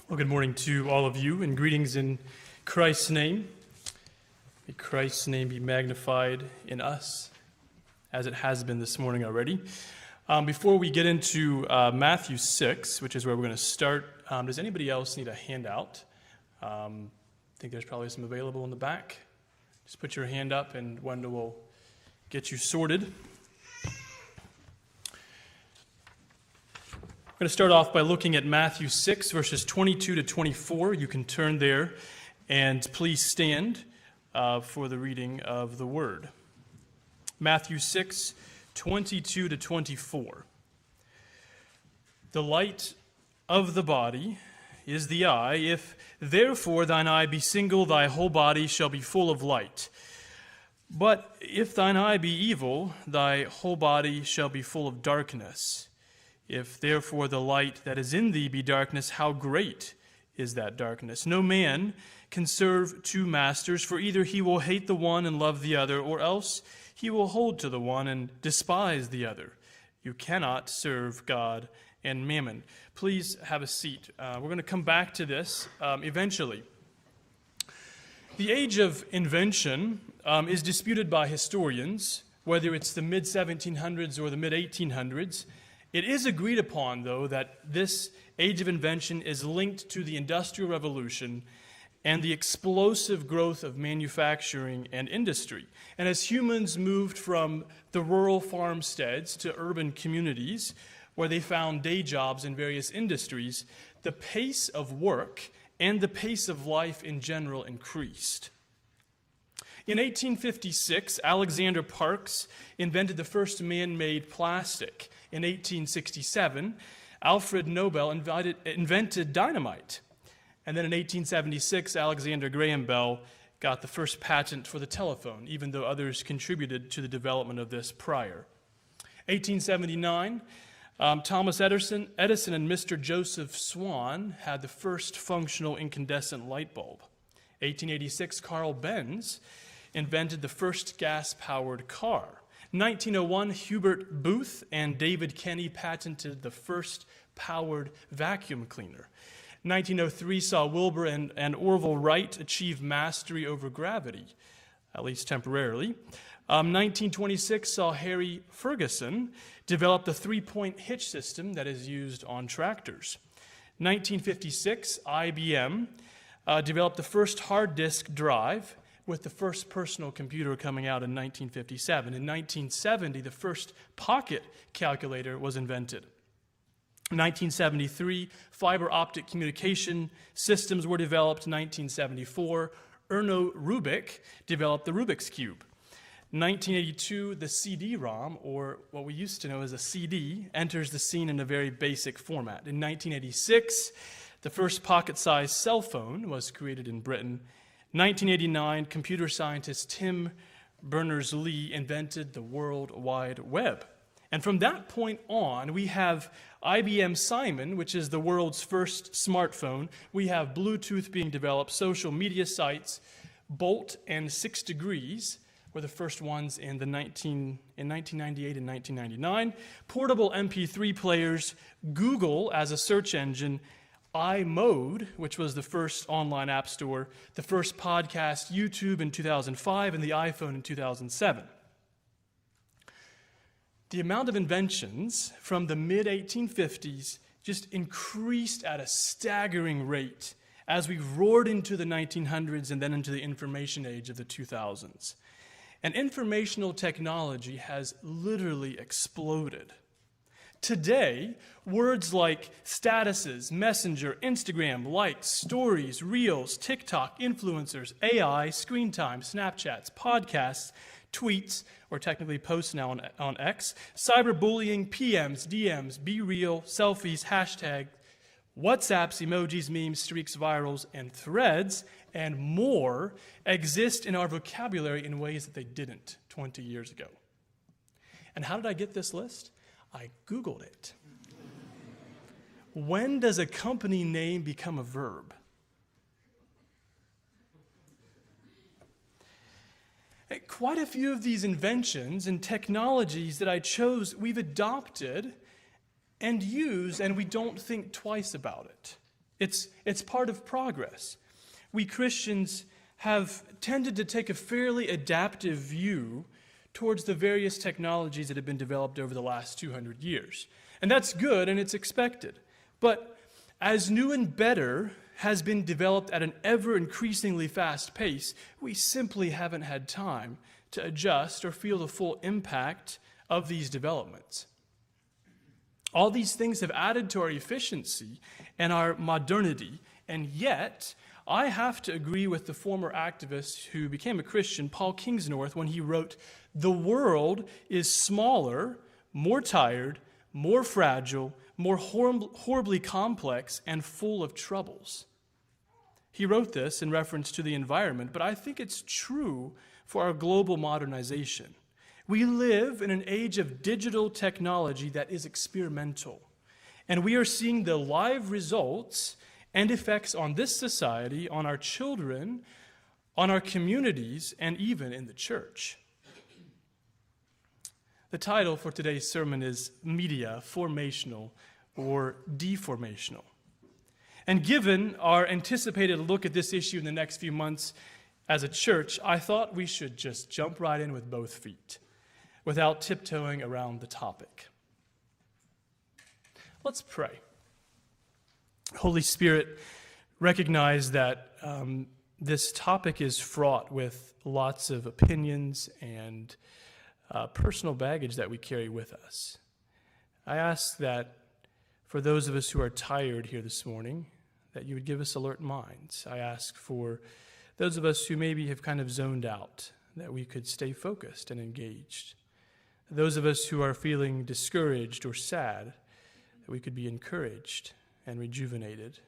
Well, good morning to all of you, and greetings in Christ's name. May Christ's name be magnified in us, as it has been this morning already. Before we get into Matthew 6, which is where we're going to start, does anybody else need a handout? I think there's probably some available in the back. Just put your hand up, and Wendell will get you sorted. I'm going to start off by looking at Matthew 6, verses 22 to 24. You can turn there, and please stand for the reading of the Word. Matthew 6, 22 to 24. The light of the body is the eye. If therefore thine eye be single, thy whole body shall be full of light. But if thine eye be evil, thy whole body shall be full of darkness. If therefore the light that is in thee be darkness, how great is that darkness? No man can serve two masters, for either he will hate the one and love the other, or else he will hold to the one and despise the other. You cannot serve God and mammon. Please have a seat. We're going to come back to this eventually. The age of invention is disputed by historians, whether it's the mid-1700s or the mid-1800s. It is agreed upon, though, that this age of invention is linked to the Industrial Revolution and the explosive growth of manufacturing and industry. And as humans moved from the rural farmsteads to urban communities, where they found day jobs in various industries, the pace of work and the pace of life in general increased. In 1856, Alexander Parkes invented the first man-made plastic. In 1867, Alfred Nobel invented dynamite. And then in 1876, Alexander Graham Bell got the first patent for the telephone, even though others contributed to the development of this prior. 1879, Thomas Edison and Mr. Joseph Swan had the first functional incandescent light bulb. 1886, Carl Benz invented the first gas-powered car. 1901, Hubert Booth and David Kenny patented the first powered vacuum cleaner. 1903 saw Wilbur and Orville Wright achieve mastery over gravity, at least temporarily. 1926 saw Harry Ferguson develop the three-point hitch system that is used on tractors. 1956, IBM developed the first hard disk drive, with the first personal computer coming out in 1957. In 1970, the first pocket calculator was invented. In 1973, fiber optic communication systems were developed. In 1974, Erno Rubik developed the Rubik's Cube. In 1982, the CD-ROM, or what we used to know as a CD, enters the scene in a very basic format. In 1986, the first pocket-sized cell phone was created in Britain. 1989, computer scientist Tim Berners-Lee invented the World Wide Web. And from that point on, we have IBM Simon, which is the world's first smartphone. We have Bluetooth being developed, social media sites. Bolt and 6 Degrees were the first ones in 1998 and 1999. Portable MP3 players, Google as a search engine, iMode, which was the first online app store, the first podcast, YouTube in 2005, and the iPhone in 2007. The amount of inventions from the mid-1850s just increased at a staggering rate as we roared into the 1900s and then into the information age of the 2000s. And informational technology has literally exploded. Today, words like statuses, messenger, Instagram, likes, stories, reels, TikTok, influencers, AI, screen time, Snapchats, podcasts, tweets, or technically posts now on X, cyberbullying, PMs, DMs, Be Real, selfies, hashtags, WhatsApps, emojis, memes, streaks, virals, and threads, and more exist in our vocabulary in ways that they didn't 20 years ago. And how did I get this list? I Googled it. When does a company name become a verb? Quite a few of these inventions and technologies that I chose, we've adopted and use, and we don't think twice about it. It's part of progress. We Christians have tended to take a fairly adaptive view towards the various technologies that have been developed over the last 200 years. And that's good and it's expected. But as new and better has been developed at an ever increasingly fast pace, we simply haven't had time to adjust or feel the full impact of these developments. All these things have added to our efficiency and our modernity, and yet I have to agree with the former activist who became a Christian, Paul Kingsnorth, when he wrote, "The world is smaller, more tired, more fragile, more horribly complex, and full of troubles." He wrote this in reference to the environment, but I think it's true for our global modernization. We live in an age of digital technology that is experimental, and we are seeing the live results and effects on this society, on our children, on our communities, and even in the church. The title for today's sermon is Media, Formational or Deformational. And given our anticipated look at this issue in the next few months as a church, I thought we should just jump right in with both feet without tiptoeing around the topic. Let's pray. Holy Spirit, recognize that this topic is fraught with lots of opinions and personal baggage that we carry with us. I ask that for those of us who are tired here this morning, that you would give us alert minds. I ask for those of us who maybe have kind of zoned out, that we could stay focused and engaged. Those of us who are feeling discouraged or sad, that we could be encouraged and rejuvenated.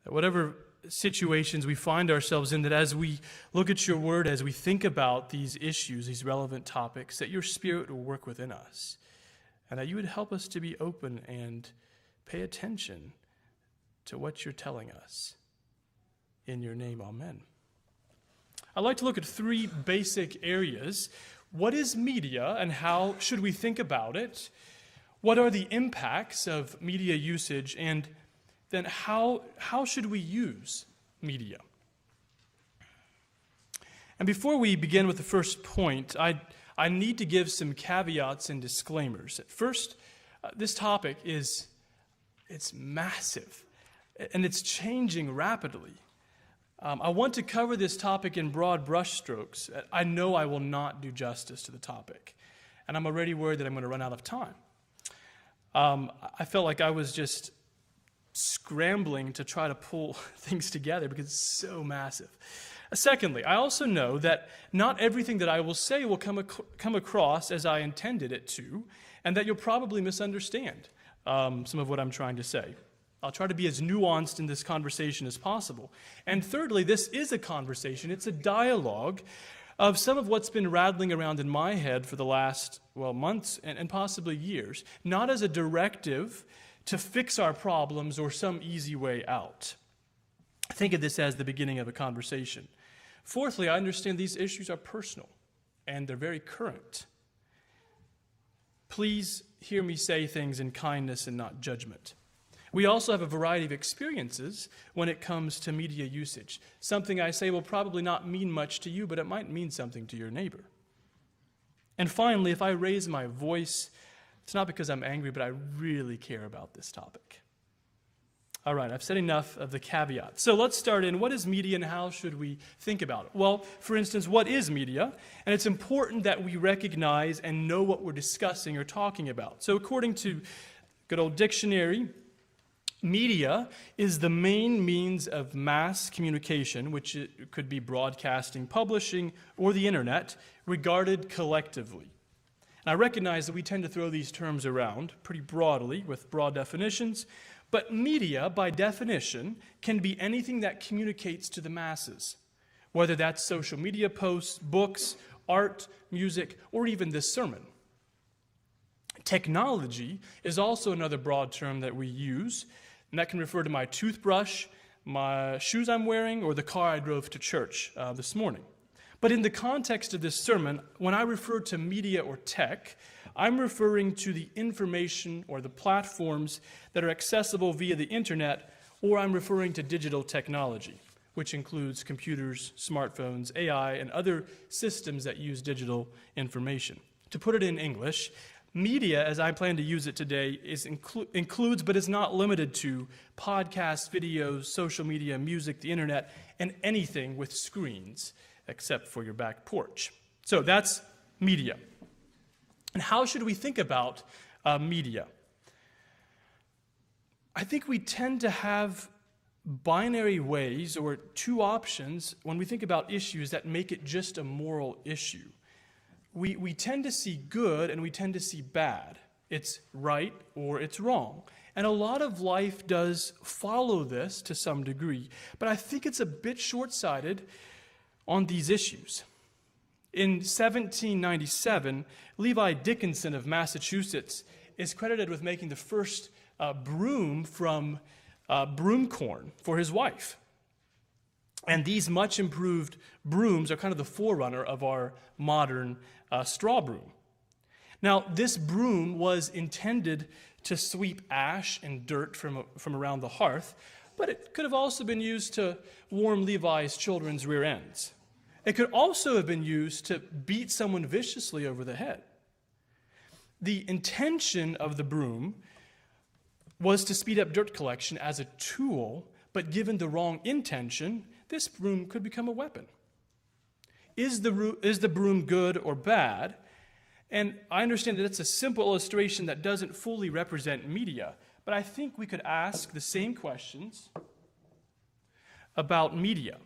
That whatever situations we find ourselves in, that as we look at your word, as we think about these issues, these relevant topics, that your Spirit will work within us, and that you would help us to be open and pay attention to what you're telling us. In your name, amen. I'd like to look at three basic areas. What is media and how should we think about it? What are the impacts of media usage? And then how should we use media? And before we begin with the first point, I need to give some caveats and disclaimers. First, this topic it's massive, and it's changing rapidly. I want to cover this topic in broad brushstrokes. I know I will not do justice to the topic, and I'm already worried that I'm going to run out of time. I felt like I was just scrambling to try to pull things together because it's so massive. Secondly, I also know that not everything that I will say will come across as I intended it to, and that you'll probably misunderstand some of what I'm trying to say. I'll try to be as nuanced in this conversation as possible. And thirdly, this is a conversation. It's a dialogue of some of what's been rattling around in my head for the last, months and possibly years, not as a directive to fix our problems or some easy way out. Think of this as the beginning of a conversation. Fourthly, I understand these issues are personal and they're very current. Please hear me say things in kindness and not judgment. We also have a variety of experiences when it comes to media usage. Something I say will probably not mean much to you, but it might mean something to your neighbor. And finally, if I raise my voice, it's not because I'm angry, but I really care about this topic. All right, I've said enough of the caveats. So let's start in. What is media and how should we think about it? Well, for instance, what is media? And it's important that we recognize and know what we're discussing or talking about. So according to good old dictionary, media is the main means of mass communication, which it could be broadcasting, publishing, or the internet, regarded collectively. And I recognize that we tend to throw these terms around pretty broadly with broad definitions, but media, by definition, can be anything that communicates to the masses, whether that's social media posts, books, art, music, or even this sermon. Technology is also another broad term that we use, and that can refer to my toothbrush, my shoes I'm wearing, or the car I drove to church this morning. But in the context of this sermon, when I refer to media or tech, I'm referring to the information or the platforms that are accessible via the internet or I'm referring to digital technology, which includes computers, smartphones, AI, and other systems that use digital information. To put it in English, media, as I plan to use it today, includes but is not limited to podcasts, videos, social media, music, the internet, and anything with screens, except for your back porch. So that's media. And how should we think about media? I think we tend to have binary ways or two options when we think about issues that make it just a moral issue. We tend to see good and we tend to see bad. It's right or it's wrong. And a lot of life does follow this to some degree, but I think it's a bit short-sighted on these issues. In 1797, Levi Dickinson of Massachusetts is credited with making the first broom from broom corn for his wife. And these much improved brooms are kind of the forerunner of our modern straw broom. Now, this broom was intended to sweep ash and dirt from around the hearth, but it could have also been used to warm Levi's children's rear ends. It could also have been used to beat someone viciously over the head. The intention of the broom was to speed up dirt collection as a tool, but given the wrong intention, this broom could become a weapon. Is the broom good or bad? And I understand that it's a simple illustration that doesn't fully represent media, but I think we could ask the same questions about media.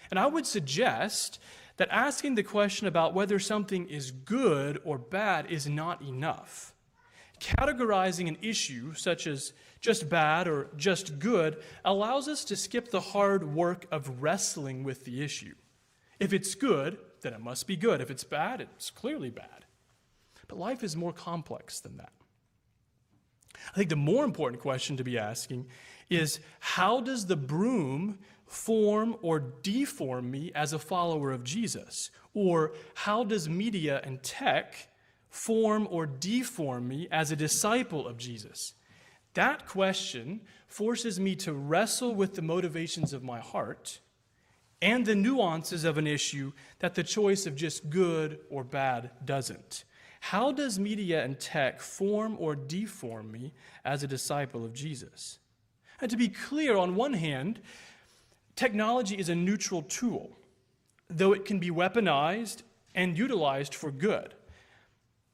And I would suggest that asking the question about whether something is good or bad is not enough. Categorizing an issue, such as just bad or just good, allows us to skip the hard work of wrestling with the issue. If it's good, then it must be good. If it's bad, it's clearly bad. But life is more complex than that. I think the more important question to be asking is, how does the broom form or deform me as a follower of Jesus? Or how does media and tech form or deform me as a disciple of Jesus? That question forces me to wrestle with the motivations of my heart and the nuances of an issue that the choice of just good or bad doesn't. How does media and tech form or deform me as a disciple of Jesus? And to be clear, on one hand, technology is a neutral tool, though it can be weaponized and utilized for good.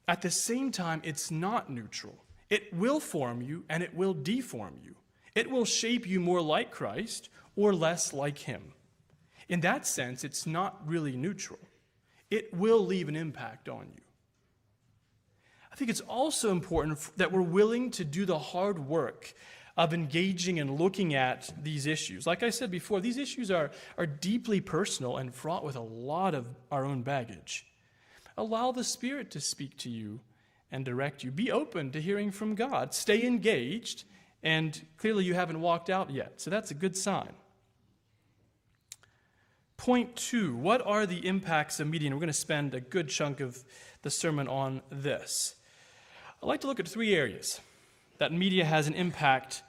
At the same time, it's not neutral. It will form you and it will deform you. It will shape you more like Christ or less like him. In that sense, it's not really neutral. It will leave an impact on you. I think it's also important that we're willing to do the hard work of engaging and looking at these issues. Like I said before, these issues are deeply personal and fraught with a lot of our own baggage. Allow the Spirit to speak to you and direct you. Be open to hearing from God. Stay engaged, and clearly you haven't walked out yet, so that's a good sign. Point 2, what are the impacts of media? And we're going to spend a good chunk of the sermon on this. I'd like to look at 3 areas that media has an impact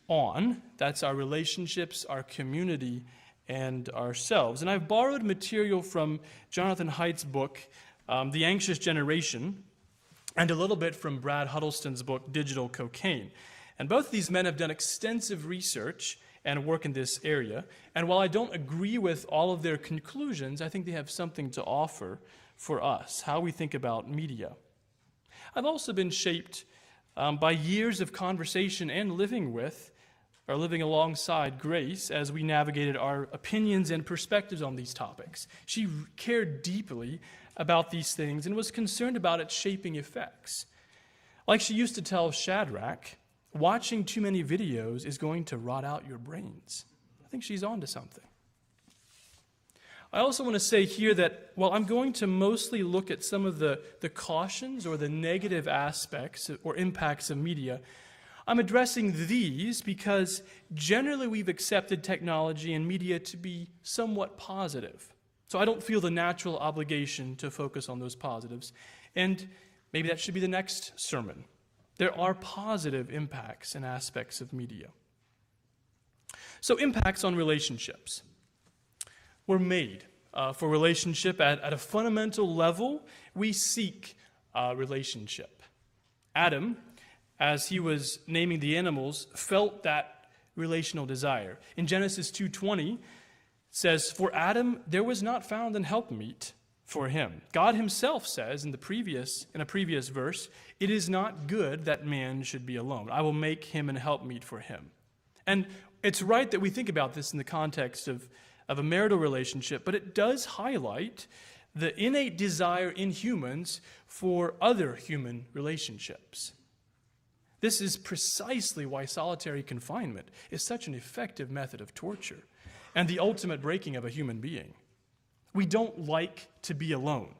on. That's our relationships, our community, and ourselves. And I've borrowed material from Jonathan Haidt's book, The Anxious Generation, and a little bit from Brad Huddleston's book, Digital Cocaine. And both of these men have done extensive research and work in this area. And while I don't agree with all of their conclusions, I think they have something to offer for us, how we think about media. I've also been shaped by years of conversation and living alongside Grace as we navigated our opinions and perspectives on these topics. She cared deeply about these things and was concerned about its shaping effects. Like she used to tell Shadrach, watching too many videos is going to rot out your brains. I think she's on to something. I also want to say here that while I'm going to mostly look at some of the cautions or the negative aspects or impacts of media, I'm addressing these because generally we've accepted technology and media to be somewhat positive. So I don't feel the natural obligation to focus on those positives. And maybe that should be the next sermon. There are positive impacts and aspects of media. So impacts on relationships. We're made for relationship. At a fundamental level, we seek relationship. Adam, as he was naming the animals, felt that relational desire. In Genesis 2:20, it says, "For Adam there was not found an helpmeet for him." God himself says in a previous verse, "It is not good that man should be alone. I will make him an helpmeet for him." And it's right that we think about this in the context of a marital relationship, but it does highlight the innate desire in humans for other human relationships. This is precisely why solitary confinement is such an effective method of torture and the ultimate breaking of a human being. We don't like to be alone,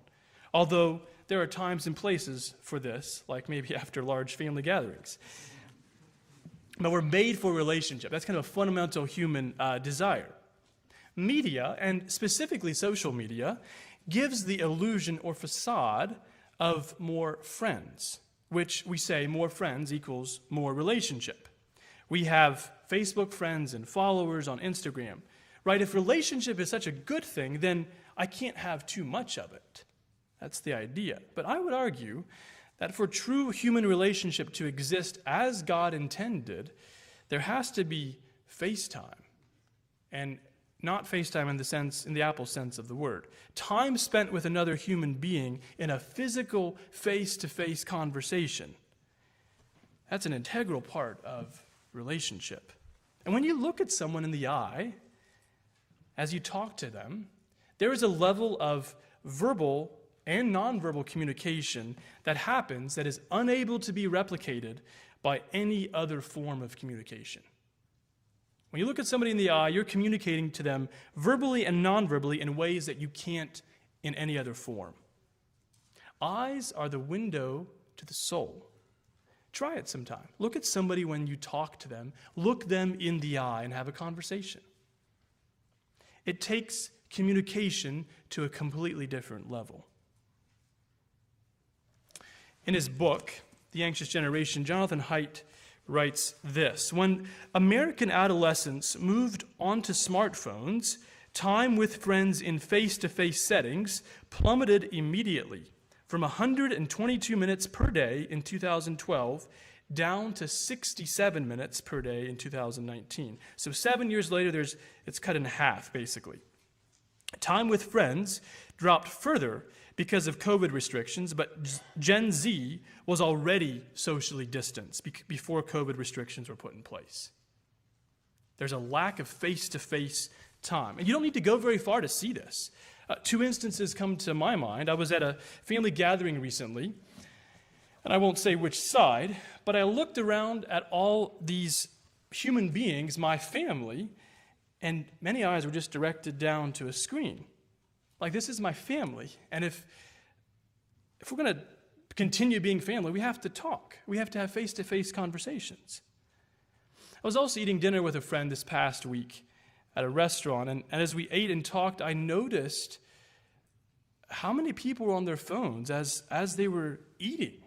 although there are times and places for this, like maybe after large family gatherings. But we're made for relationship. That's kind of a fundamental human desire. Media, and specifically social media, gives the illusion or facade of more friends, which we say more friends equals more relationship. We have Facebook friends and followers on Instagram, right? If relationship is such a good thing, then I can't have too much of it. That's the idea. But I would argue that for true human relationship to exist as God intended, there has to be FaceTime. And not FaceTime in the Apple sense of the word. Time spent with another human being in a physical, face-to-face conversation. That's an integral part of relationship. And when you look at someone in the eye, as you talk to them, there is a level of verbal and nonverbal communication that happens that is unable to be replicated by any other form of communication. When you look at somebody in the eye, you're communicating to them verbally and non-verbally in ways that you can't in any other form. Eyes are the window to the soul. Try it sometime. Look at somebody when you talk to them. Look them in the eye and have a conversation. It takes communication to a completely different level. In his book, The Anxious Generation, Jonathan Haidt writes this: "When American adolescents moved onto smartphones, time with friends in face-to-face settings plummeted immediately from 122 minutes per day in 2012 down to 67 minutes per day in 2019. So 7 years later, it's cut in half, basically. Time with friends dropped further because of COVID restrictions, but Gen Z was already socially distanced before COVID restrictions were put in place. There's a lack of face-to-face time. And you don't need to go very far to see this. Two instances come to my mind. I was at a family gathering recently, and I won't say which side, but I looked around at all these human beings, my family, and many eyes were just directed down to a screen. Like, this is my family, and if we're going to continue being family, we have to talk. We have to have face-to-face conversations. I was also eating dinner with a friend this past week at a restaurant, and as we ate and talked, I noticed how many people were on their phones as they were eating.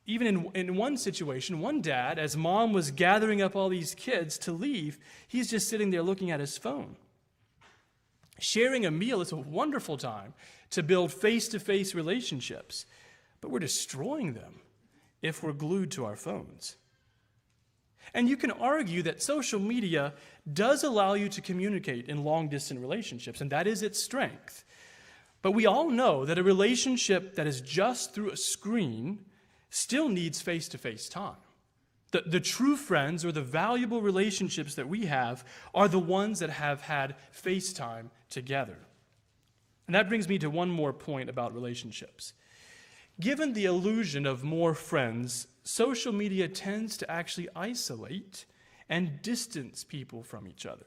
Even in one situation, one dad, as mom was gathering up all these kids to leave, he's just sitting there looking at his phone. Sharing a meal is a wonderful time to build face-to-face relationships, but we're destroying them if we're glued to our phones. And you can argue that social media does allow you to communicate in long-distance relationships, and that is its strength. But we all know that a relationship that is just through a screen still needs face-to-face time. The true friends or the valuable relationships that we have are the ones that have had face time together. And that brings me to one more point about relationships. Given the illusion of more friends, social media tends to actually isolate and distance people from each other.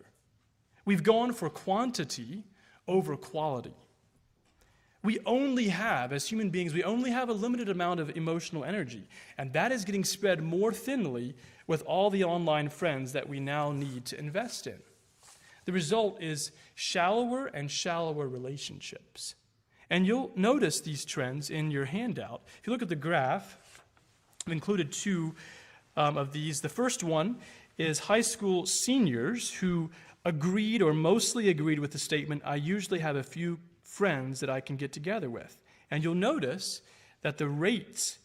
We've gone for quantity over quality. We only have, as human beings, we only have a limited amount of emotional energy, and that is getting spread more thinly with all the online friends that we now need to invest in. The result is shallower and shallower relationships. And you'll notice these trends in your handout. If you look at the graph, I've included two of these. The first one is high school seniors who agreed or mostly agreed with the statement, I usually have a few friends that I can get together with. And you'll notice that the rates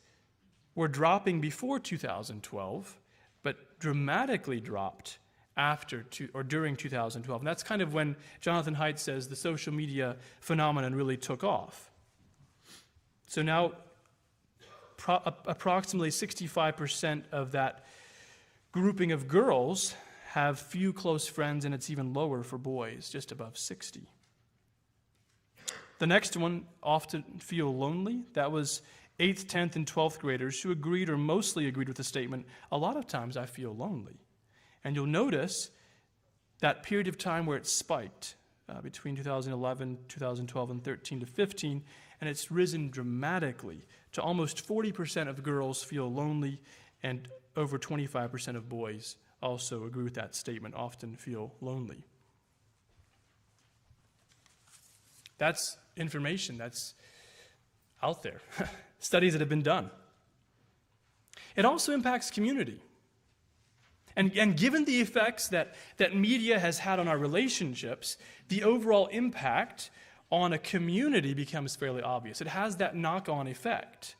were dropping before 2012, but dramatically dropped after or during 2012. And that's kind of when Jonathan Haidt says the social media phenomenon really took off. So now approximately 65% of that grouping of girls have few close friends, and it's even lower for boys, just above 60. The next one, often feel lonely. That was 8th, 10th, and 12th graders who agreed or mostly agreed with the statement, a lot of times I feel lonely. And you'll notice that period of time where it spiked between 2011, 2012, and 13 to 15, and it's risen dramatically to almost 40% of girls feel lonely, and over 25% of boys also agree with that statement, often feel lonely. That's information that's out there, studies that have been done. It also impacts community. And given the effects that media has had on our relationships, the overall impact on a community becomes fairly obvious. It has that knock-on effect.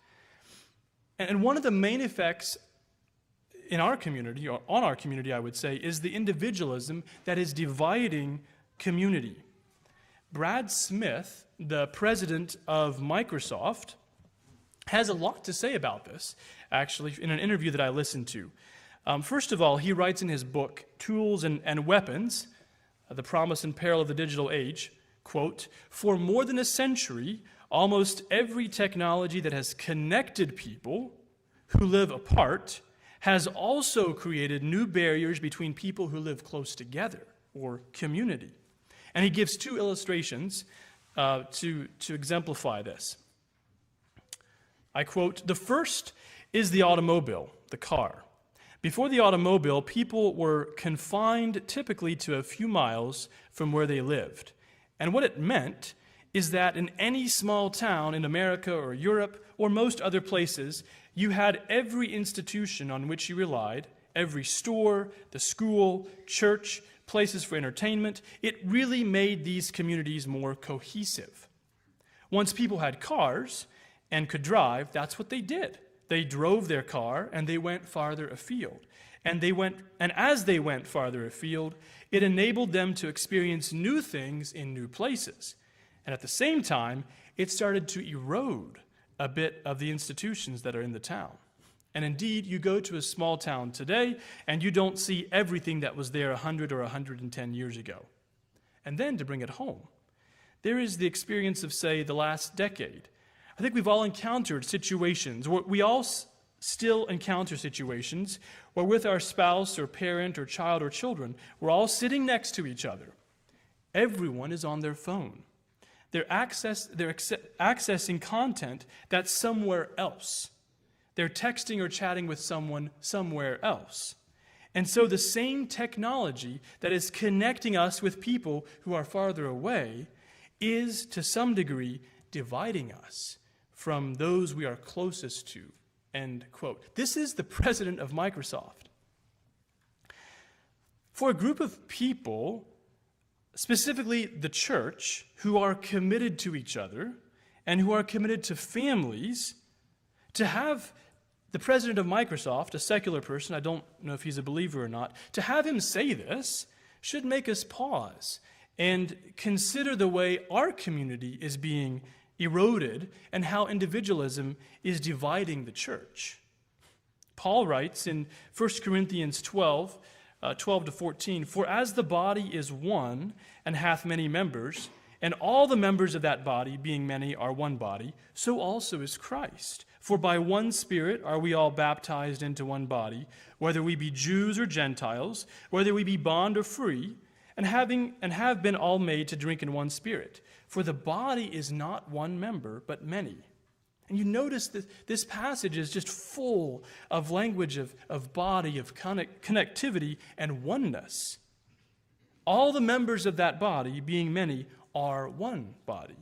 And one of the main effects in our community, or on our community, I would say, is the individualism that is dividing community. Brad Smith, the president of Microsoft, has a lot to say about this, actually, in an interview that I listened to. First of all, he writes in his book, Tools and Weapons, The Promise and Peril of the Digital Age, quote, for more than a century, almost every technology that has connected people who live apart has also created new barriers between people who live close together, or community. And he gives two illustrations to exemplify this. I quote, the first is the automobile, the car. Before the automobile, people were confined typically to a few miles from where they lived. And what it meant is that in any small town in America or Europe or most other places, you had every institution on which you relied, every store, the school, church, places for entertainment. It really made these communities more cohesive. Once people had cars and could drive, that's what they did. They drove their car and they went farther afield. And as they went farther afield, it enabled them to experience new things in new places. And at the same time, it started to erode a bit of the institutions that are in the town. And indeed, you go to a small town today, and you don't see everything that was there 100 or 110 years ago. And then to bring it home, there is the experience of, say, the last decade. I think we've all encountered situations, we all still encounter situations where with our spouse or parent or child or children, we're all sitting next to each other. Everyone is on their phone. They're accessing content that's somewhere else. They're texting or chatting with someone somewhere else. And so the same technology that is connecting us with people who are farther away is, to some degree, dividing us from those we are closest to, end quote. This is the president of Microsoft. For a group of people, specifically the church, who are committed to each other and who are committed to families, to have the president of Microsoft, a secular person, I don't know if he's a believer or not, to have him say this should make us pause and consider the way our community is being eroded and how individualism is dividing the church. Paul writes in 1 Corinthians 12 to 14, for as the body is one and hath many members, and all the members of that body, being many, are one body, so also is Christ. For by one Spirit are we all baptized into one body, whether we be Jews or Gentiles, whether we be bond or free, and have been all made to drink in one Spirit. For the body is not one member, but many. And you notice that this passage is just full of language of body, of connectivity, and oneness. All the members of that body, being many, are one body.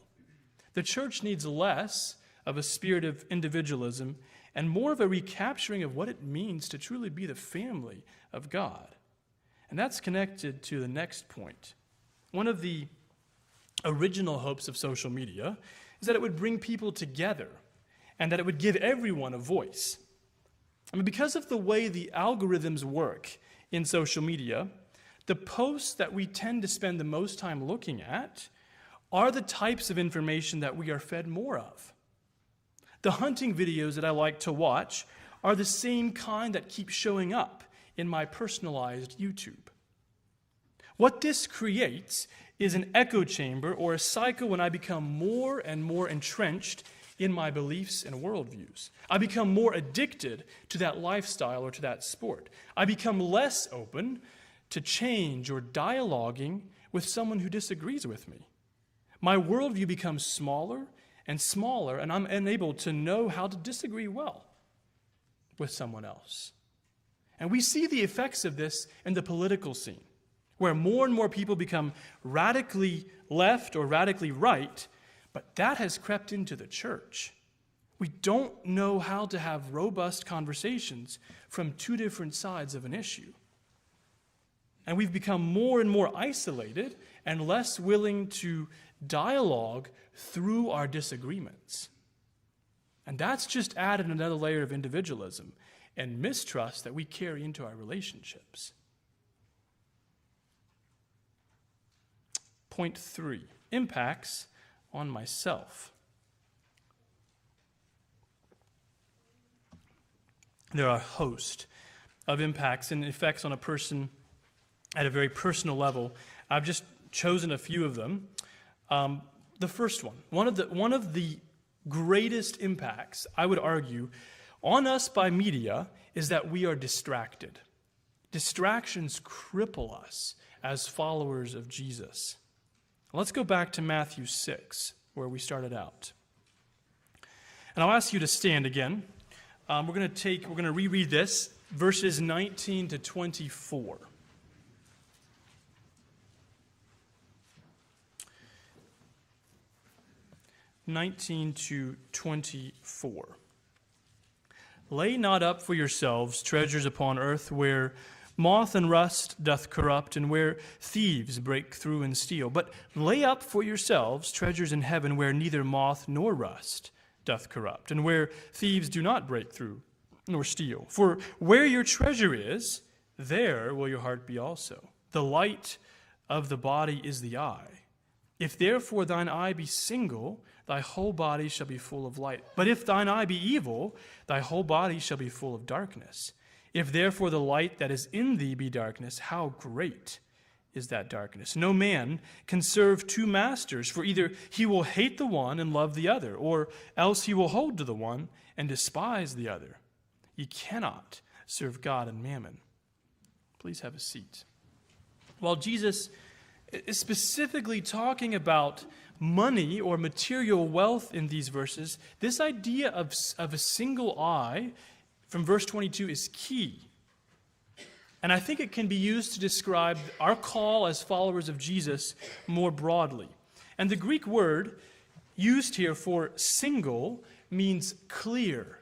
The church needs less of a spirit of individualism and more of a recapturing of what it means to truly be the family of God. And that's connected to the next point. One of the original hopes of social media is that it would bring people together and that it would give everyone a voice. I mean, because of the way the algorithms work in social media, the posts that we tend to spend the most time looking at are the types of information that we are fed more of. The hunting videos that I like to watch are the same kind that keep showing up in my personalized YouTube. What this creates is an echo chamber or a cycle when I become more and more entrenched in my beliefs and worldviews. I become more addicted to that lifestyle or to that sport. I become less open to change or dialoguing with someone who disagrees with me. My worldview becomes smaller and smaller, and I'm unable to know how to disagree well with someone else. And we see the effects of this in the political scene, where more and more people become radically left or radically right, but that has crept into the church. We don't know how to have robust conversations from two different sides of an issue. And we've become more and more isolated and less willing to dialogue through our disagreements. And that's just added another layer of individualism and mistrust that we carry into our relationships. Point 3, impacts on myself. There are a host of impacts and effects on a person at a very personal level. I've just chosen a few of them. The first one of the greatest impacts, I would argue, on us by media is that we are distracted. Distractions cripple us as followers of Jesus. Let's go back to Matthew 6, where we started out. And I'll ask you to stand again. We're going to reread this, verses 19 to 24. (19 to 24). Lay not up for yourselves treasures upon earth, where moth and rust doth corrupt, and where thieves break through and steal. But lay up for yourselves treasures in heaven, where neither moth nor rust doth corrupt, and where thieves do not break through nor steal. For where your treasure is, there will your heart be also. The light of the body is the eye. If therefore thine eye be single, thy whole body shall be full of light. But if thine eye be evil, thy whole body shall be full of darkness. If therefore the light that is in thee be darkness, how great is that darkness? No man can serve two masters, for either he will hate the one and love the other, or else he will hold to the one and despise the other. Ye cannot serve God and mammon. Please have a seat. While Jesus is specifically talking about money or material wealth in these verses, this idea of a single eye from verse 22 is key. And I think it can be used to describe our call as followers of Jesus more broadly. And the Greek word used here for single means clear,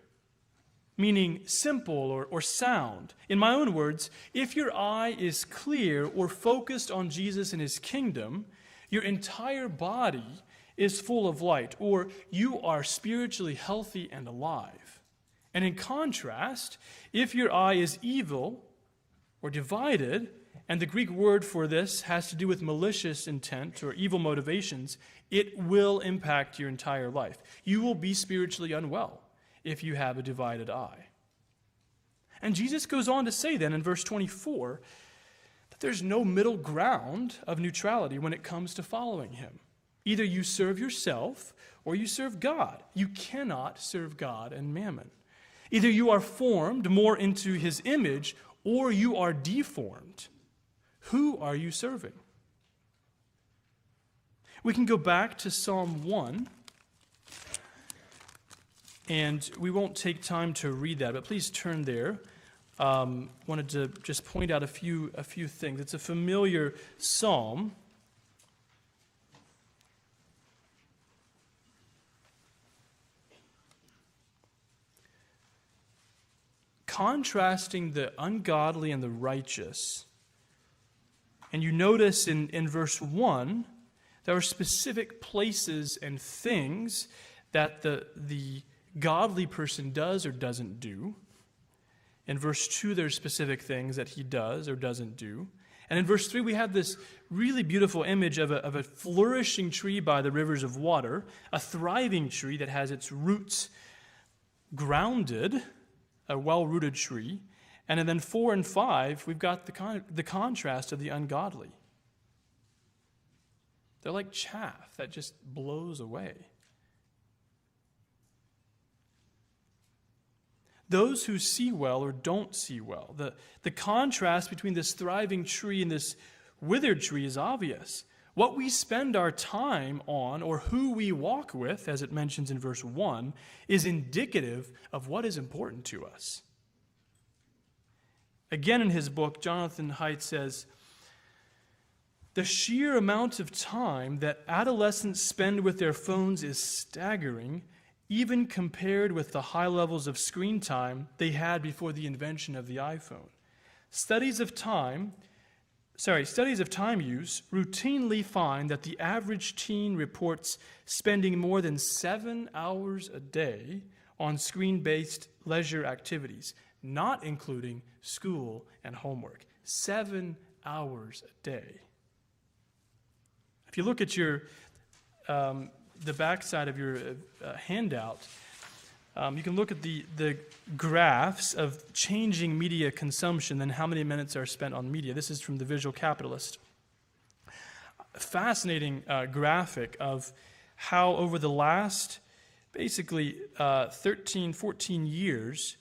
meaning simple or sound. In my own words, if your eye is clear or focused on Jesus and his kingdom, your entire body is full of light, or you are spiritually healthy and alive. And in contrast, if your eye is evil or divided, and the Greek word for this has to do with malicious intent or evil motivations, it will impact your entire life. You will be spiritually unwell if you have a divided eye. And Jesus goes on to say then in verse 24 that there's no middle ground of neutrality when it comes to following him. Either you serve yourself or you serve God. You cannot serve God and mammon. Either you are formed more into his image or you are deformed. Who are you serving? We can go back to Psalm 1. And we won't take time to read that, but please turn there. Wanted to just point out a few things. It's a familiar psalm. Contrasting the ungodly and the righteous And you notice in verse 1, there are specific places and things that the godly person does or doesn't do. In verse 2, there's specific things that he does or doesn't do. And in verse 3, we have this really beautiful image of a flourishing tree by the rivers of water, a thriving tree that has its roots grounded, a well-rooted tree. And then 4 and 5, we've got the contrast of the ungodly. They're like chaff that just blows away. Those who see well or don't see well. The contrast between this thriving tree and this withered tree is obvious. What we spend our time on, or who we walk with, as it mentions in verse 1, is indicative of what is important to us. Again in his book, Jonathan Haidt says, "The sheer amount of time that adolescents spend with their phones is staggering, even compared with the high levels of screen time they had before the invention of the iPhone. Studies of time use routinely find that the average teen reports spending more than 7 hours a day on screen-based leisure activities, not including school and homework. 7 hours a day." If you look at the backside of your handout, you can look at the graphs of changing media consumption and how many minutes are spent on media. This is from the Visual Capitalist. A fascinating graphic of how over the last basically 13, 14 years,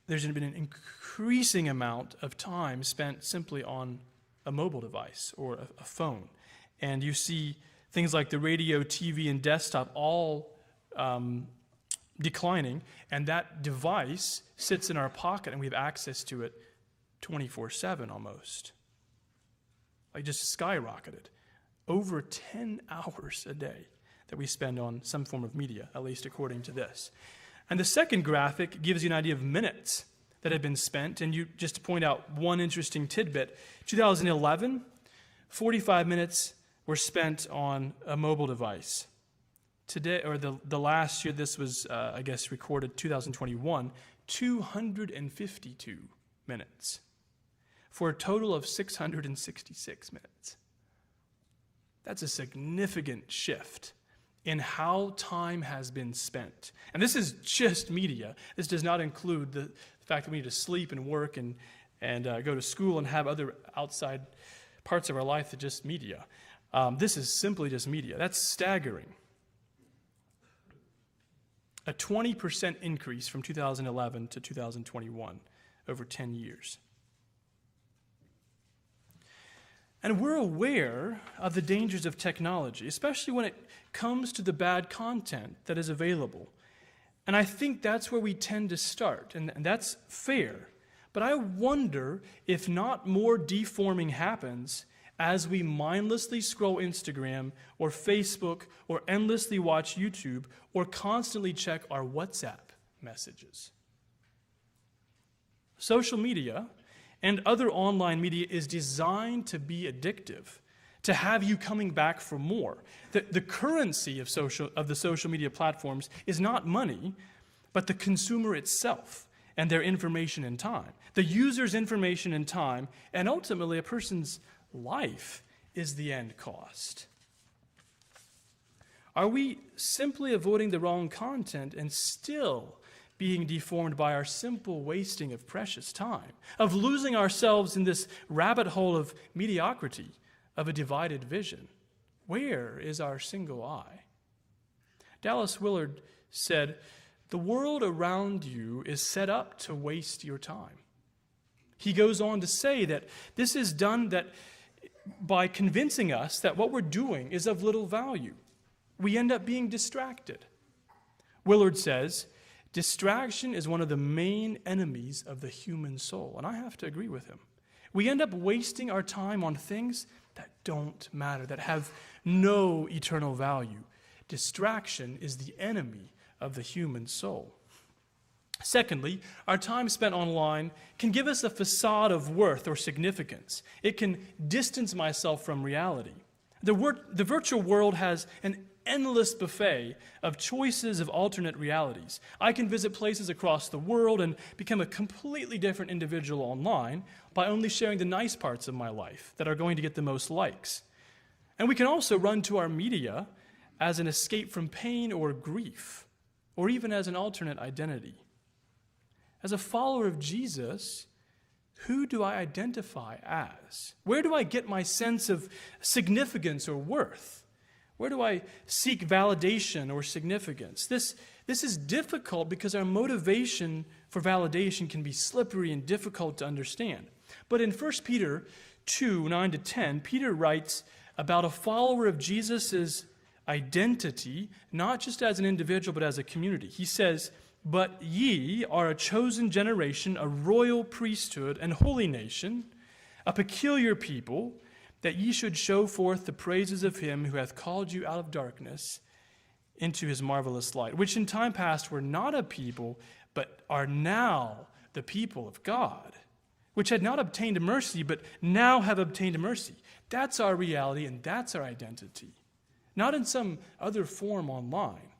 there's been an increasing amount of time spent simply on a mobile device or a phone. And you see things like the radio, TV, and desktop all declining, and that device sits in our pocket and we have access to it 24/7 almost. Like just skyrocketed. Over 10 hours a day that we spend on some form of media, at least according to this. And the second graphic gives you an idea of minutes that have been spent, and you just to point out one interesting tidbit, 2011, 45 minutes were spent on a mobile device. Today, or the last year this was, recorded, 2021, 252 minutes for a total of 666 minutes. That's a significant shift in how time has been spent. And this is just media. This does not include the fact that we need to sleep and work and go to school and have other outside parts of our life than just media. This is simply just media. That's staggering. A 20% increase from 2011 to 2021 over 10 years. And we're aware of the dangers of technology, especially when it comes to the bad content that is available. And I think that's where we tend to start, and that's fair. But I wonder if not more deforming happens as we mindlessly scroll Instagram or Facebook or endlessly watch YouTube or constantly check our WhatsApp messages. Social media and other online media is designed to be addictive, to have you coming back for more. The currency of the social media platforms is not money, but the consumer itself and their information and time. The user's information and time, and ultimately a person's life is the end cost. Are we simply avoiding the wrong content and still being deformed by our simple wasting of precious time, of losing ourselves in this rabbit hole of mediocrity, of a divided vision? Where is our single eye? Dallas Willard said, "The world around you is set up to waste your time." He goes on to say that this is done by convincing us that what we're doing is of little value. We end up being distracted. Willard says, "Distraction is one of the main enemies of the human soul." And I have to agree with him. We end up wasting our time on things that don't matter, that have no eternal value. Distraction is the enemy of the human soul. Secondly, our time spent online can give us a facade of worth or significance. It can distance myself from reality. The virtual world has an endless buffet of choices of alternate realities. I can visit places across the world and become a completely different individual online by only sharing the nice parts of my life that are going to get the most likes. And we can also run to our media as an escape from pain or grief, or even as an alternate identity. As a follower of Jesus, who do I identify as? Where do I get my sense of significance or worth? Where do I seek validation or significance? This is difficult because our motivation for validation can be slippery and difficult to understand. But in 1 Peter 2, 9-10, Peter writes about a follower of Jesus' identity, not just as an individual, but as a community. He says, "But ye are a chosen generation, a royal priesthood, and holy nation, a peculiar people, that ye should show forth the praises of him who hath called you out of darkness into his marvelous light, which in time past were not a people, but are now the people of God, which had not obtained mercy, but now have obtained mercy." That's our reality, and that's our identity. Not in some other form online.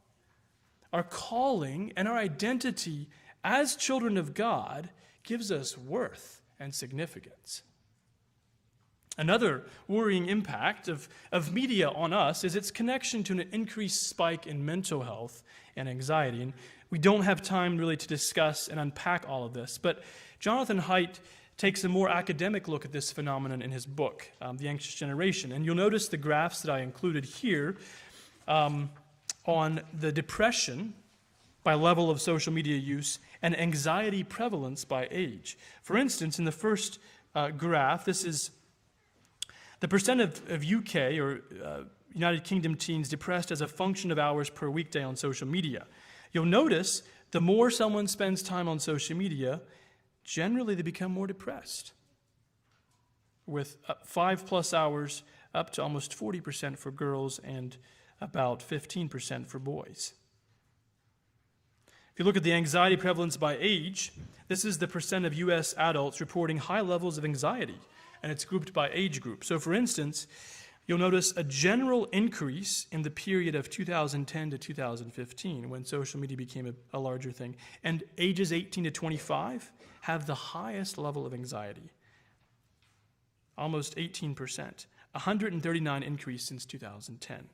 Our calling and our identity as children of God gives us worth and significance. Another worrying impact of media on us is its connection to an increased spike in mental health and anxiety. And we don't have time really to discuss and unpack all of this, but Jonathan Haidt takes a more academic look at this phenomenon in his book, The Anxious Generation. And you'll notice the graphs that I included here on the depression by level of social media use and anxiety prevalence by age. For instance, in the first graph, this is the percent of UK or United Kingdom teens depressed as a function of hours per weekday on social media. You'll notice the more someone spends time on social media, generally they become more depressed, with 5+ hours up to almost 40% for girls and about 15% for boys. If you look at the anxiety prevalence by age, this is the percent of U.S. adults reporting high levels of anxiety, and it's grouped by age group. So for instance, you'll notice a general increase in the period of 2010 to 2015 when social media became a larger thing. And ages 18 to 25 have the highest level of anxiety, almost 18%, 139 increase since 2010.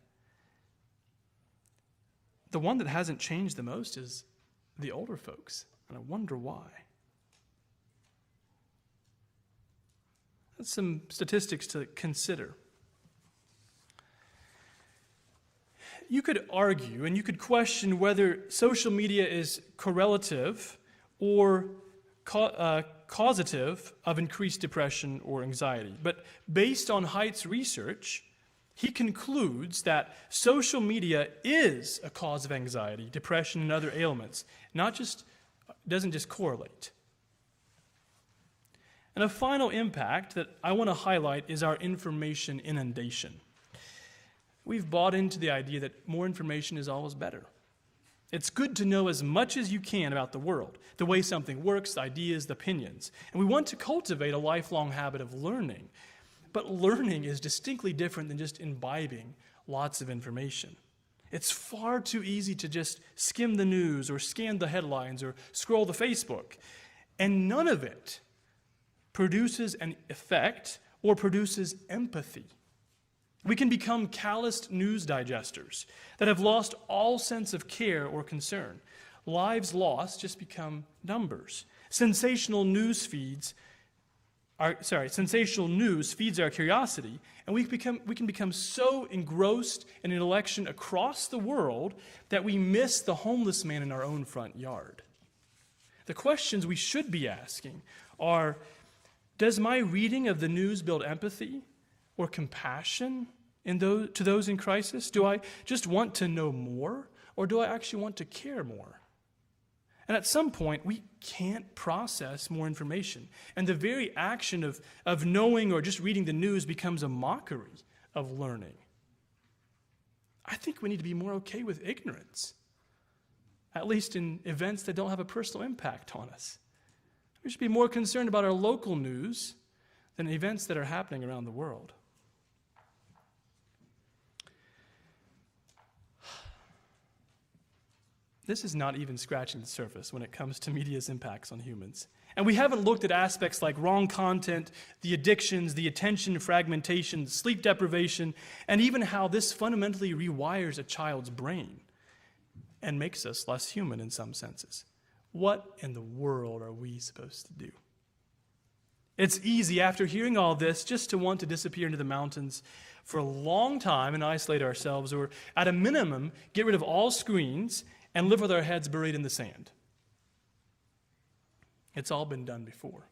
The one that hasn't changed the most is the older folks, and I wonder why. That's some statistics to consider. You could argue and you could question whether social media is correlative or causative of increased depression or anxiety. But based on Haidt's research, he concludes that social media is a cause of anxiety, depression, and other ailments, doesn't just correlate. And a final impact that I want to highlight is our information inundation. We've bought into the idea that more information is always better. It's good to know as much as you can about the world, the way something works, the ideas, the opinions. And we want to cultivate a lifelong habit of learning. But learning is distinctly different than just imbibing lots of information. It's far too easy to just skim the news or scan the headlines or scroll the Facebook. And none of it produces an effect or produces empathy. We can become calloused news digesters that have lost all sense of care or concern. Lives lost just become numbers. Sensational news feeds our curiosity, and we can become so engrossed in an election across the world that we miss the homeless man in our own front yard. The questions we should be asking are, does my reading of the news build empathy or compassion to those in crisis? Do I just want to know more, or do I actually want to care more? And at some point, we can't process more information. And the very action of knowing or just reading the news becomes a mockery of learning. I think we need to be more okay with ignorance. at least in events that don't have a personal impact on us. We should be more concerned about our local news than events that are happening around the world. This is not even scratching the surface when it comes to media's impacts on humans. And we haven't looked at aspects like wrong content, the addictions, the attention fragmentation, sleep deprivation, and even how this fundamentally rewires a child's brain and makes us less human in some senses. What in the world are we supposed to do? It's easy after hearing all this just to want to disappear into the mountains for a long time and isolate ourselves, or at a minimum, get rid of all screens and live with our heads buried in the sand. It's all been done before.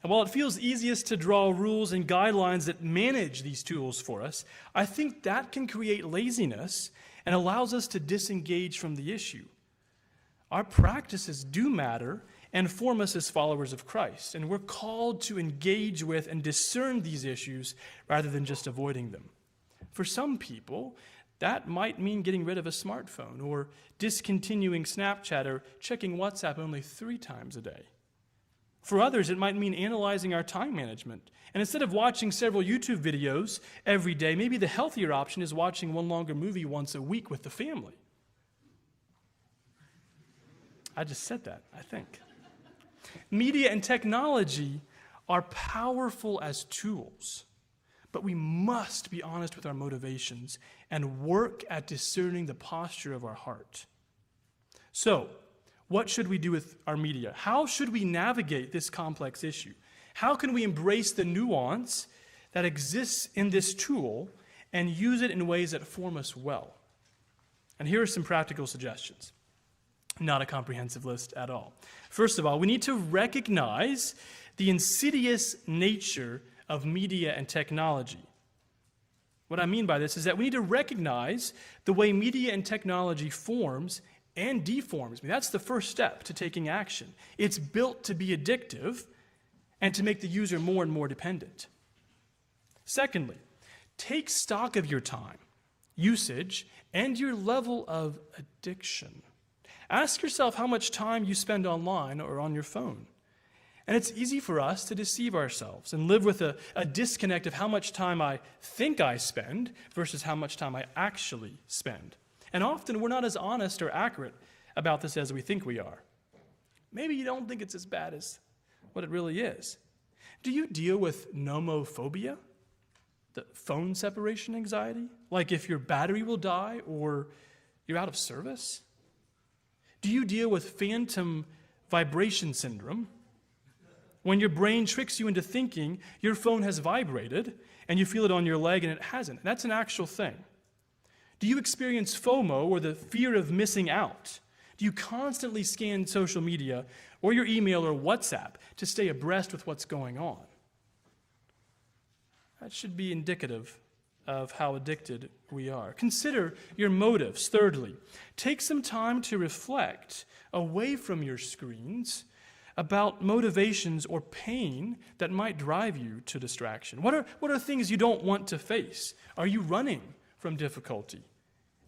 And while it feels easiest to draw rules and guidelines that manage these tools for us, I think that can create laziness and allows us to disengage from the issue. Our practices do matter and form us as followers of Christ, and we're called to engage with and discern these issues rather than just avoiding them. For some people, that might mean getting rid of a smartphone or discontinuing Snapchat or checking WhatsApp only 3 times a day. For others, it might mean analyzing our time management. And instead of watching several YouTube videos every day, maybe the healthier option is watching one longer movie once a week with the family. I just said that, I think. Media and technology are powerful as tools, but we must be honest with our motivations and work at discerning the posture of our heart. So, what should we do with our media? How should we navigate this complex issue? How can we embrace the nuance that exists in this tool and use it in ways that form us well? And here are some practical suggestions. Not a comprehensive list at all. First of all, we need to recognize the insidious nature of media and technology. What I mean by this is that we need to recognize the way media and technology forms and deforms me. That's the first step to taking action. It's built to be addictive and to make the user more and more dependent. Secondly, take stock of your time, usage, and your level of addiction. Ask yourself how much time you spend online or on your phone. And it's easy for us to deceive ourselves and live with a disconnect of how much time I think I spend versus how much time I actually spend. And often we're not as honest or accurate about this as we think we are. Maybe you don't think it's as bad as what it really is. Do you deal with nomophobia, the phone separation anxiety? Like if your battery will die or you're out of service? Do you deal with phantom vibration syndrome? When your brain tricks you into thinking your phone has vibrated and you feel it on your leg and it hasn't. That's an actual thing. Do you experience FOMO, or the fear of missing out? Do you constantly scan social media or your email or WhatsApp to stay abreast with what's going on? That should be indicative of how addicted we are. Consider your motives. Thirdly, take some time to reflect away from your screens about motivations or pain that might drive you to distraction. What are things you don't want to face? Are you running from difficulty?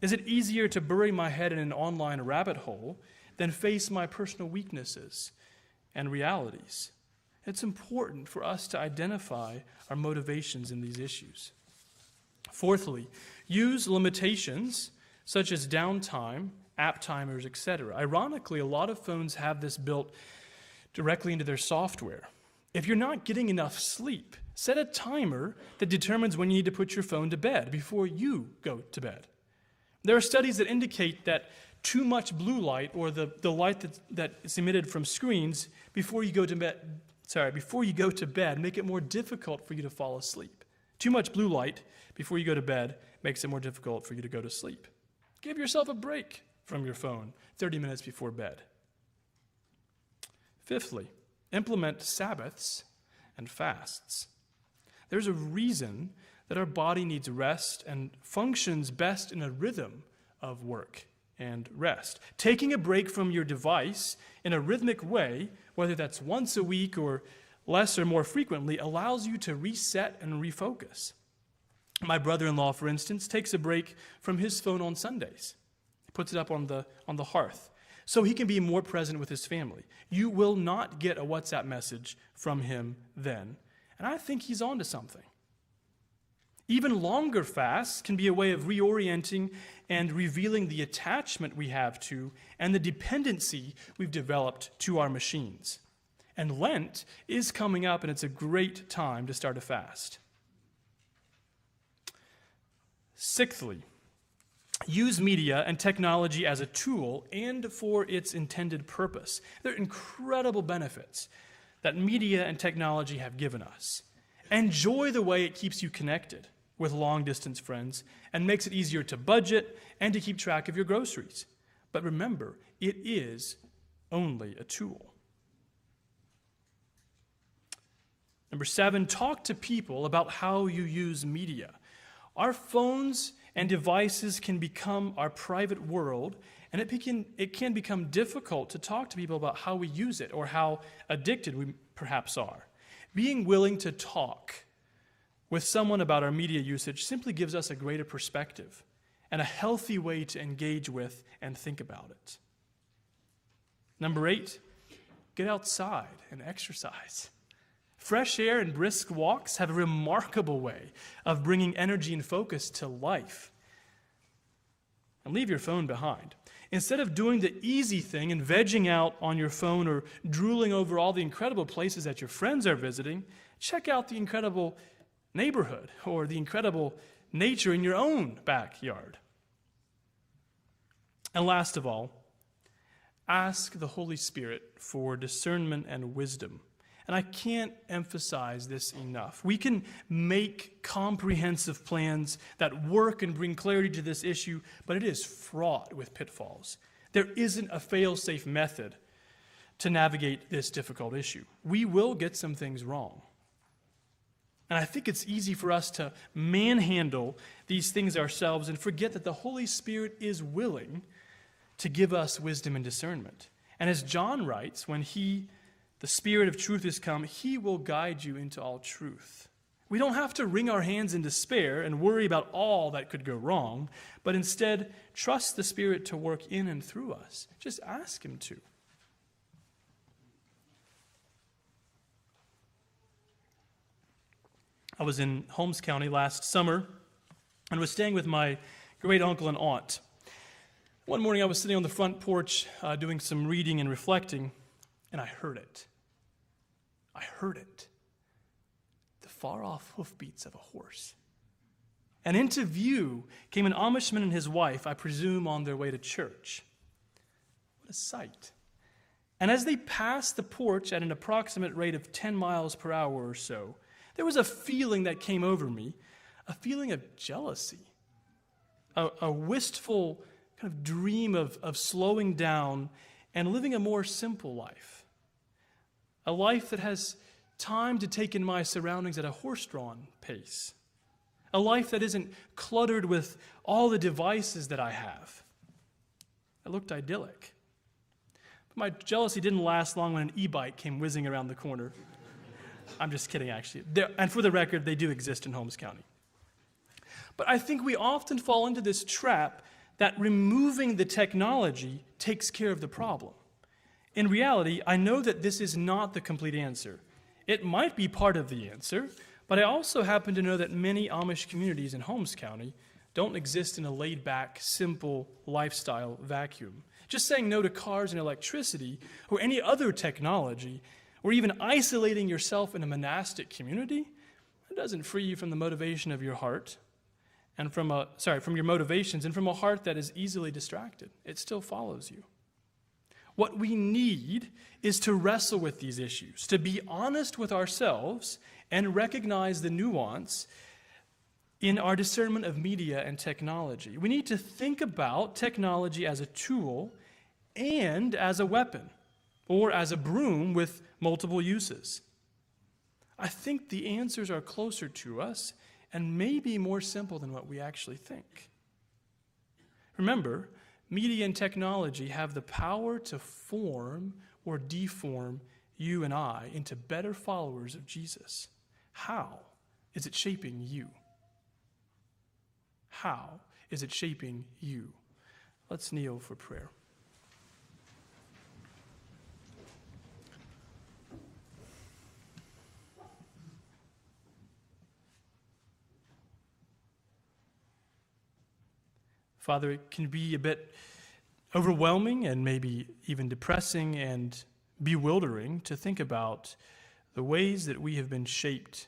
Is it easier to bury my head in an online rabbit hole than face my personal weaknesses and realities? It's important for us to identify our motivations in these issues. Fourthly, use limitations such as downtime, app timers, etc. Ironically, a lot of phones have this built directly into their software. If you're not getting enough sleep, set a timer that determines when you need to put your phone to bed before you go to bed. There are studies that indicate that too much blue light, or the light that is emitted from screens before you go to bed, make it more difficult for you to fall asleep. Too much blue light before you go to bed makes it more difficult for you to go to sleep. Give yourself a break from your phone 30 minutes before bed. Fifthly, implement Sabbaths and fasts. There's a reason that our body needs rest and functions best in a rhythm of work and rest. Taking a break from your device in a rhythmic way, whether that's once a week or less or more frequently, allows you to reset and refocus. My brother-in-law, for instance, takes a break from his phone on Sundays. He puts it up on the hearth so he can be more present with his family. You will not get a WhatsApp message from him then. And I think he's onto something. Even longer fasts can be a way of reorienting and revealing the attachment we have to and the dependency we've developed to our machines. And Lent is coming up, and it's a great time to start a fast. Sixthly, use media and technology as a tool and for its intended purpose. There are incredible benefits that media and technology have given us. Enjoy the way it keeps you connected with long-distance friends and makes it easier to budget and to keep track of your groceries. But remember, it is only a tool. Number 7, talk to people about how you use media. Our phones and devices can become our private world, and it can become difficult to talk to people about how we use it or how addicted we perhaps are. Being willing to talk with someone about our media usage simply gives us a greater perspective and a healthy way to engage with and think about it. Number 8, get outside and exercise. Fresh air and brisk walks have a remarkable way of bringing energy and focus to life. And leave your phone behind. Instead of doing the easy thing and vegging out on your phone or drooling over all the incredible places that your friends are visiting, check out the incredible neighborhood or the incredible nature in your own backyard. And last of all, ask the Holy Spirit for discernment and wisdom. And I can't emphasize this enough. We can make comprehensive plans that work and bring clarity to this issue, but it is fraught with pitfalls. There isn't a fail-safe method to navigate this difficult issue. We will get some things wrong. And I think it's easy for us to manhandle these things ourselves and forget that the Holy Spirit is willing to give us wisdom and discernment. And as John writes, when the Spirit of truth is come, he will guide you into all truth. We don't have to wring our hands in despair and worry about all that could go wrong, but instead trust the Spirit to work in and through us. Just ask him to. I was in Holmes County last summer and was staying with my great uncle and aunt. One morning I was sitting on the front porch doing some reading and reflecting, and I heard it. I heard it. The far-off hoofbeats of a horse. And into view came an Amishman and his wife, I presume on their way to church. What a sight. And as they passed the porch at an approximate rate of 10 miles per hour or so, there was a feeling that came over me, a feeling of jealousy, a wistful kind of dream of slowing down and living a more simple life, a life that has time to take in my surroundings at a horse-drawn pace, a life that isn't cluttered with all the devices that I have. It looked idyllic. But my jealousy didn't last long when an e-bike came whizzing around the corner. I'm just kidding, actually. And for the record, they do exist in Holmes County. But I think we often fall into this trap that removing the technology takes care of the problem. In reality, I know that this is not the complete answer. It might be part of the answer, but I also happen to know that many Amish communities in Holmes County don't exist in a laid-back, simple lifestyle vacuum. Just saying no to cars and electricity or any other technology, or even isolating yourself in a monastic community, it doesn't free you from the motivation of your heart and from your motivations and from a heart that is easily distracted. It still follows you. What we need is to wrestle with these issues, to be honest with ourselves and recognize the nuance in our discernment of media and technology. We need to think about technology as a tool and as a weapon, or as a broom with multiple uses. I think the answers are closer to us and maybe more simple than what we actually think. Remember, media and technology have the power to form or deform you and I into better followers of Jesus. How is it shaping you? How is it shaping you? Let's kneel for prayer. Father, it can be a bit overwhelming and maybe even depressing and bewildering to think about the ways that we have been shaped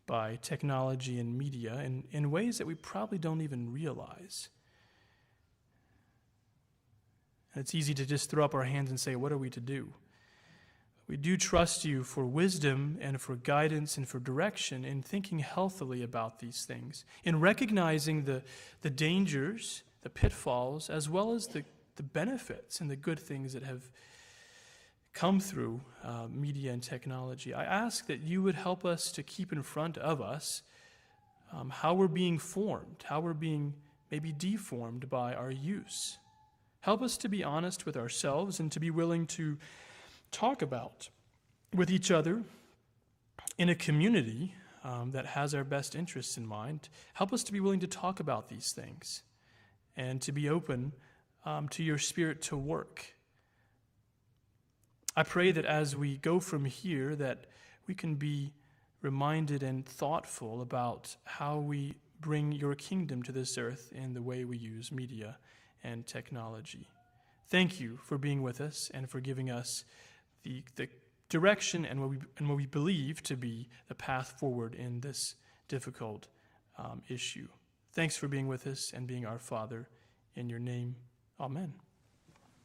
by technology and media in ways that we probably don't even realize. And it's easy to just throw up our hands and say, what are we to do? We do trust you for wisdom and for guidance and for direction in thinking healthily about these things, in recognizing the dangers, the pitfalls, as well as the benefits and the good things that have come through media and technology. I ask that you would help us to keep in front of us how we're being formed, how we're being maybe deformed by our use. Help us to be honest with ourselves and to be willing to talk about with each other in a community that has our best interests in mind. Help us to be willing to talk about these things and to be open to your Spirit to work. I pray that as we go from here, that we can be reminded and thoughtful about how we bring your kingdom to this earth in the way we use media and technology. Thank you for being with us and for giving us the direction and what we believe to be the path forward in this difficult issue. Thanks for being with us and being our Father. In your name, amen.